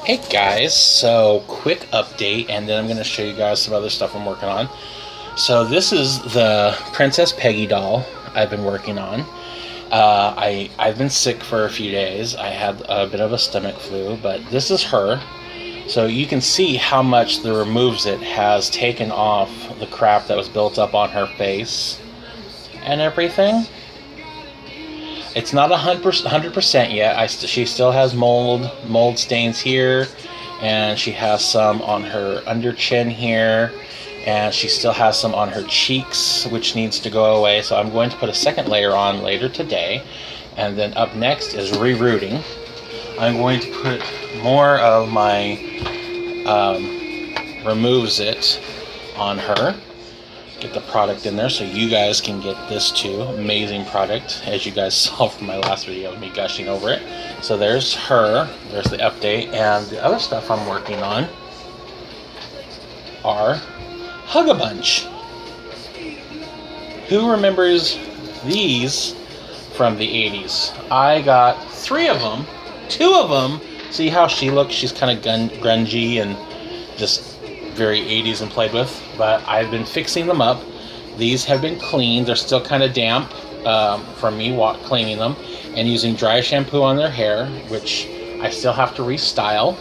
Hey guys, so quick update, and then I'm going to show you guys some other stuff I'm working on. So this is the Princess Peggy doll I've been working on. I've been sick for a few days. I had a bit of a stomach flu, but this is her. So you can see how much the Removes It has taken off the crap that was built up on her face and everything. It's not 100% yet. She still has mold stains here, and she has some on her under chin here, and she still has some on her cheeks, which needs to go away. So I'm going to put a second layer on later today, and then up next is rerooting. I'm going to put more of my Removes It on her. Get the product in there so you guys can get this too. Amazing product, as you guys saw from my last video of me gushing over it. So there's her, there's the update, and the other stuff I'm working on are Hugga Bunch. Who remembers these from the 80s? I got 3 of them, 2 of them. See how she looks? She's kind of grungy and just very 80s and played with, but I've been fixing them up. These have been cleaned. They're still kind of damp from me cleaning them and using dry shampoo on their hair, which I still have to restyle.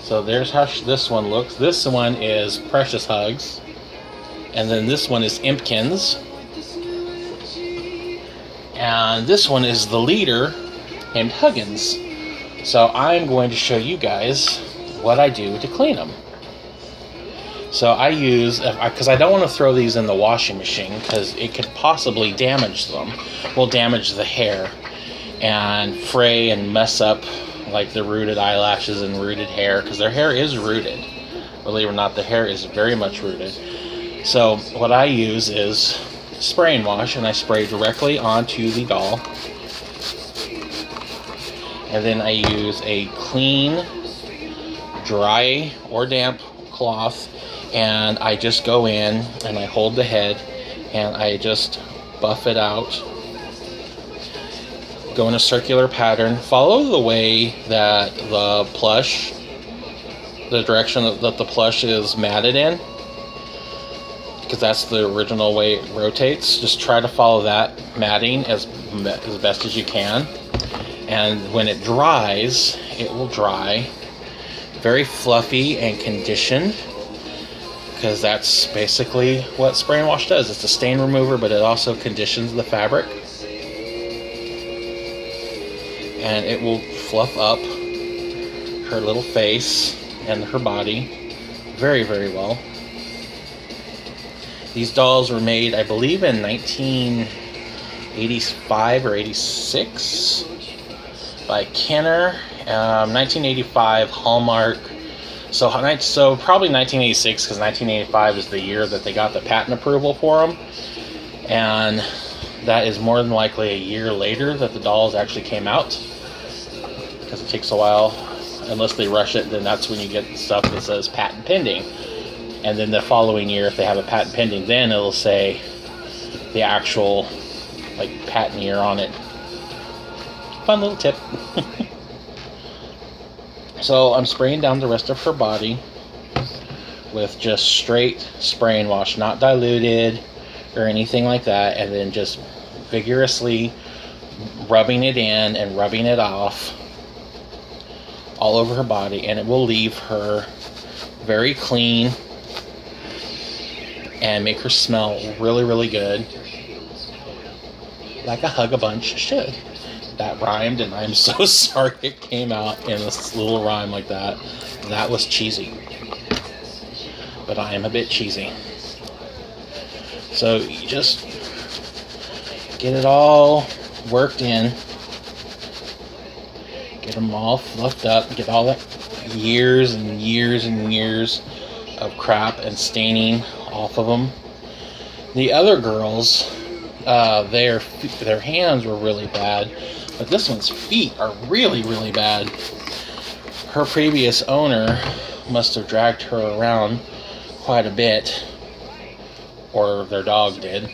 So there's how this one looks. This one is Precious Hugs, and then this one is Impkins, and this one is the leader named Huggins. So I'm going to show you guys what I do to clean them. So I use, because I don't want to throw these in the washing machine because it could possibly damage them. Will damage the hair and fray and mess up like the rooted eyelashes and rooted hair, because their hair is rooted. Believe it or not, the hair is very much rooted. So what I use is spray and wash, and I spray directly onto the doll. And then I use a clean, dry or damp cloth, and I just go in and I hold the head and I just buff it out. Go in a circular pattern. Follow the way that the plush, the direction that the plush is matted in, because that's the original way it rotates. Just try to follow that matting as best as you can. And when it dries, it will dry very fluffy and conditioned, because that's basically what spray and wash does. It's a stain remover, but it also conditions the fabric, and it will fluff up her little face and her body very, very well. These dolls were made, I believe, in 1985 or 86 by Kenner. 1985 Hallmark. So probably 1986, because 1985 is the year that they got the patent approval for them, and that is more than likely a year later that the dolls actually came out, because it takes a while. Unless they rush it, then that's when you get stuff that says patent pending, and then the following year, if they have a patent pending, then it'll say the actual patent year on it. Fun little tip. So I'm spraying down the rest of her body with just straight spray and wash, not diluted or anything like that, and then just vigorously rubbing it in and rubbing it off all over her body, and it will leave her very clean and make her smell really, really good, like a Hugga Bunch should. That rhymed, and I'm so sorry it came out in this little rhyme like that. That was cheesy, but I am a bit cheesy. So you just get it all worked in, get them all fluffed up, get all that years and years and years of crap and staining off of them. The other girls, their hands were really bad, but this one's feet are really, really bad. Her previous owner must have dragged her around quite a bit, or their dog did.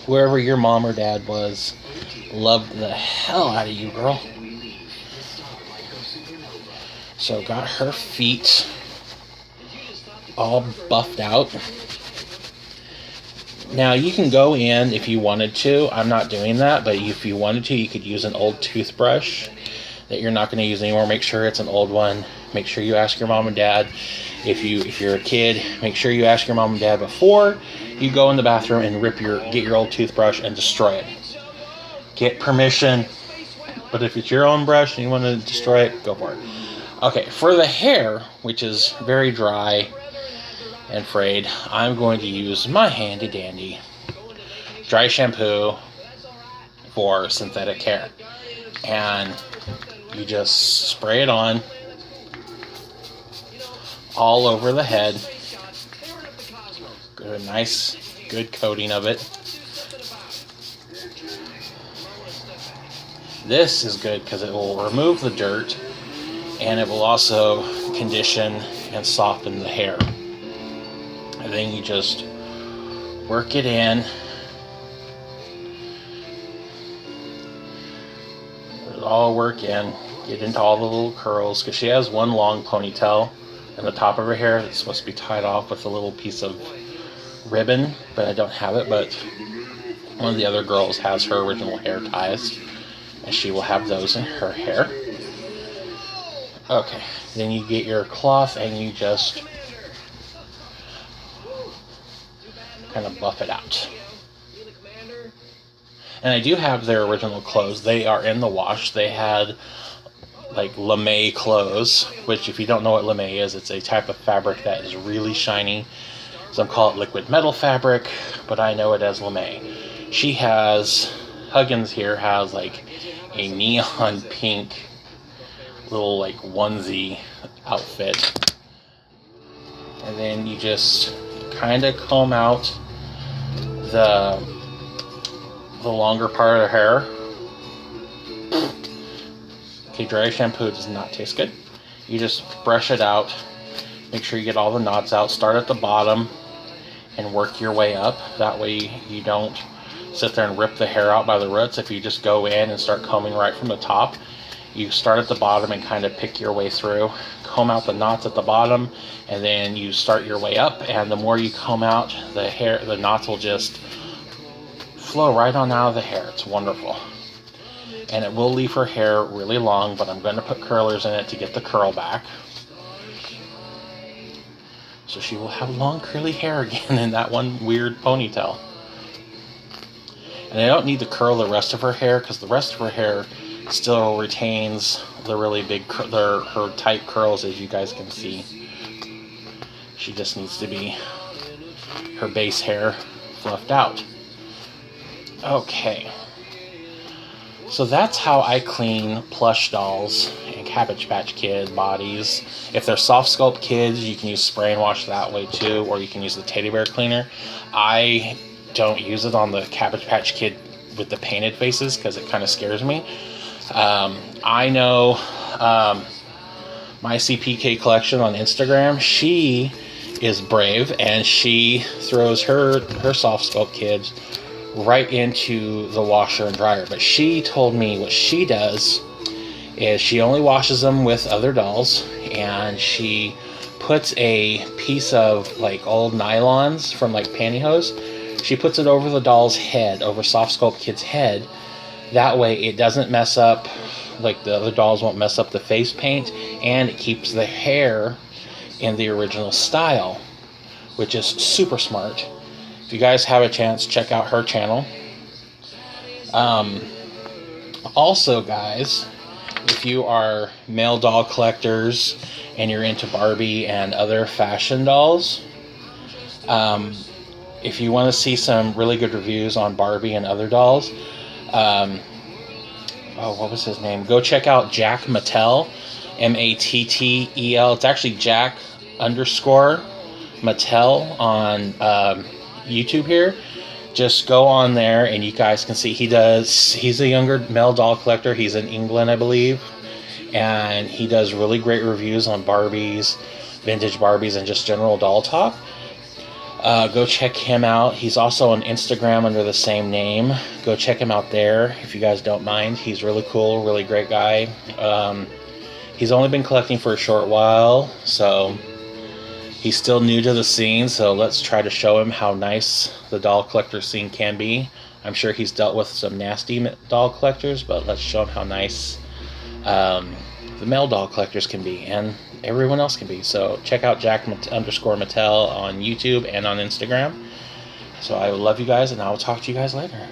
Whoever your mom or dad was loved the hell out of you, girl. So got her feet all buffed out. Now you can go in if you wanted to. I'm not doing that, but if you wanted to, you could use an old toothbrush that you're not going to use anymore. Make sure it's an old one. Make sure you ask your mom and dad. If you're a kid, make sure you ask your mom and dad before you go in the bathroom and get your old toothbrush and destroy it. Get permission. But if it's your own brush and you want to destroy it, go for it. Okay, for the hair, which is very dry and frayed, I'm going to use my handy dandy dry shampoo for synthetic hair. And you just spray it on all over the head. Get a nice, good coating of it. This is good because it will remove the dirt and it will also condition and soften the hair. And then you just work it in. Let it all work in. Get into all the little curls because she has one long ponytail in the top of her hair that's supposed to be tied off with a little piece of ribbon, but I don't have it. But one of the other girls has her original hair ties, and she will have those in her hair. Okay, then you get your cloth and you just kind of buff it out. And I do have their original clothes. They are in the wash. They had like lame clothes, which if you don't know what lame is, it's a type of fabric that is really shiny. Some call it liquid metal fabric, but I know it as lame. Huggins here has like a neon pink little like onesie outfit. And then you just kind of comb out the longer part of the hair. Okay, dry shampoo does not taste good. You just brush it out. Make sure you get all the knots out. Start at the bottom and work your way up. That way you don't sit there and rip the hair out by the roots. If you just go in and start combing right from the top, you start at the bottom and kind of pick your way through. Comb out the knots at the bottom, and then you start your way up. And the more you comb out the knots will just flow right on out of the hair. It's wonderful. And it will leave her hair really long, but I'm going to put curlers in it to get the curl back. So she will have long curly hair again in that one weird ponytail. And I don't need to curl the rest of her hair because the rest of her hair still retains the really big, her tight curls, as you guys can see. She just needs to be her base hair fluffed out. Okay. So that's how I clean plush dolls and Cabbage Patch Kid bodies. If they're soft sculpt kids, you can use spray and wash that way too, or you can use the teddy bear cleaner. I don't use it on the Cabbage Patch Kid with the painted faces because it kind of scares me. I know my CPK collection on Instagram, she is brave and she throws her soft sculpt kids right into the washer and dryer. But she told me what she does is she only washes them with other dolls, and she puts a piece of like old nylons from like pantyhose. She puts it over the doll's head, over soft sculpt kid's head. That way it doesn't mess up, like the other dolls won't mess up the face paint, and it keeps the hair in the original style, which is super smart. If you guys have a chance, check out her channel. Also, guys, if you are male doll collectors and you're into Barbie and other fashion dolls, if you want to see some really good reviews on Barbie and other dolls, what was his name? Go check out Jack Mattel, Mattel. It's actually Jack _ Mattel on YouTube here. Just go on there and you guys can see he's a younger male doll collector. He's in England, I believe, and he does really great reviews on Barbies, vintage Barbies, and just general doll talk. Go check him out. He's also on Instagram under the same name. Go check him out there if you guys don't mind. He's really cool, really great guy. He's only been collecting for a short while, so he's still new to the scene, so let's try to show him how nice the doll collector scene can be. I'm sure he's dealt with some nasty doll collectors, but let's show him how nice the male doll collectors can be, and everyone else can be. So check out Jack_Mattel on YouTube and on Instagram. So I love you guys, and I will talk to you guys later.